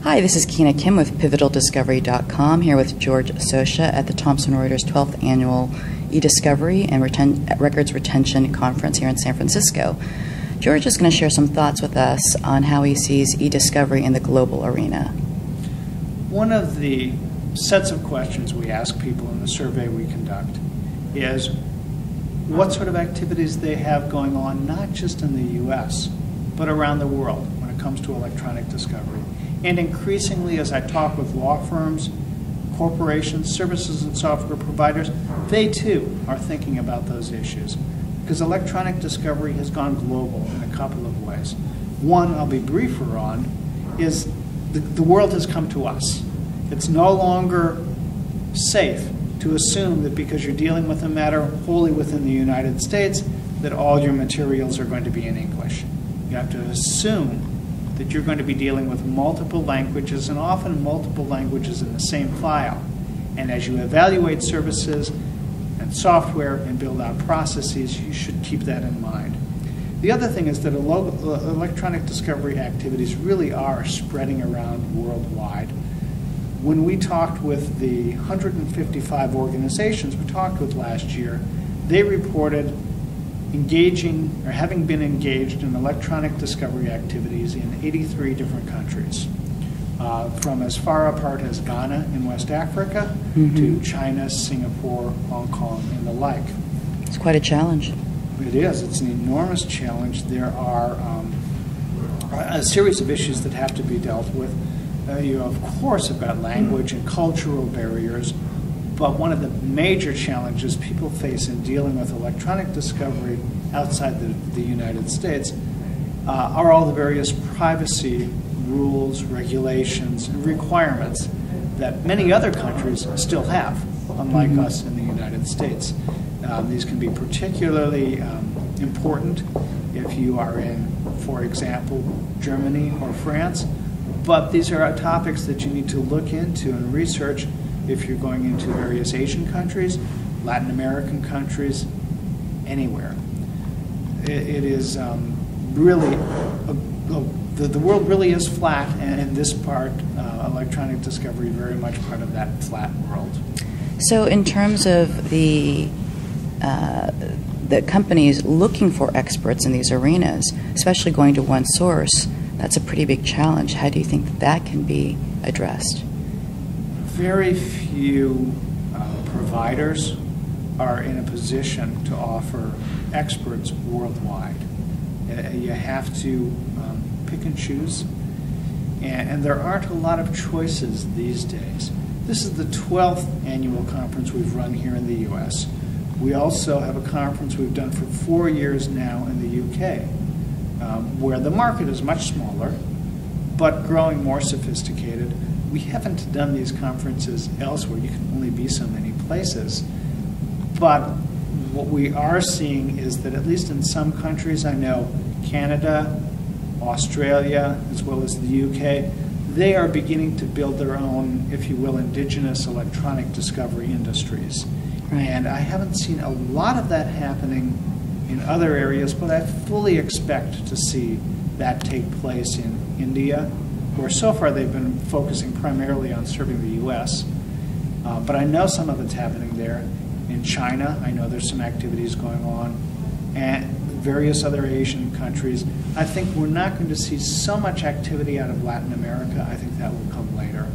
Hi, this is Keena Kim with PivotalDiscovery.com, here with George Socha at the Thomson Reuters 12th Annual eDiscovery and Records Retention Conference here in San Francisco. George is going to share some thoughts with us on how he sees eDiscovery in the global arena. One of the sets of questions we ask people in the survey we conduct is what sort of activities they have going on, not just in the U.S., but around the world when it comes to electronic discovery. And increasingly, as I talk with law firms, corporations, services and software providers, they too are thinking about those issues. Because electronic discovery has gone global in a couple of ways. One I'll be briefer on is the world has come to us. It's no longer safe to assume that because you're dealing with a matter wholly within the United States, that all your materials are going to be in English. You have to assume that you're going to be dealing with multiple languages, and often multiple languages in the same file. And as you evaluate services and software and build out processes, you should keep that in mind. The other thing is that electronic discovery activities really are spreading around worldwide. When we talked with the 155 organizations we talked with last year, they reported engaging or having been engaged in electronic discovery activities in 83 different countries, from as far apart as Ghana in West Africa to China, Singapore, Hong Kong, and the like. It's quite a challenge. It is. It's an enormous challenge. There are a series of issues that have to be dealt with. Of course, about language and cultural barriers. But one of the major challenges people face in dealing with electronic discovery outside the United States are all the various privacy rules, regulations, and requirements that many other countries still have, unlike us in the United States. These can be particularly important if you are in, for example, Germany or France. But these are topics that you need to look into and research if you're going into various Asian countries, Latin American countries, anywhere. It is really, the world really is flat, and in this part, electronic discovery very much part of that flat world. So in terms of the companies looking for experts in these arenas, especially going to one source, that's a pretty big challenge. How do you think that can be addressed? Very few providers are in a position to offer experts worldwide. You have to pick and choose, and there aren't a lot of choices these days. This is the 12th annual conference we've run here in the U.S. We also have a conference we've done for 4 years now in the U.K., where the market is much smaller, but growing more sophisticated. We haven't done these conferences elsewhere. You can only be so many places. But what we are seeing is that at least in some countries, I know Canada, Australia, as well as the UK, they are beginning to build their own, if you will, indigenous electronic discovery industries. Right. And I haven't seen a lot of that happening in other areas, but I fully expect to see that take place in India, where so far they've been focusing primarily on serving the U.S. But I know some of it's happening there. In China, I know there's some activities going on, and various other Asian countries. I think we're not going to see so much activity out of Latin America. I think that will come later.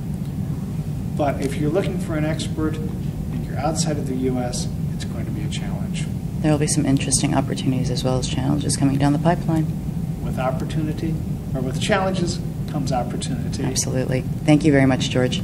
But if you're looking for an expert and you're outside of the U.S., it's going to be a challenge. There will be some interesting opportunities as well as challenges coming down the pipeline. With opportunity, or with challenges, comes opportunity. Absolutely. Thank you very much, George.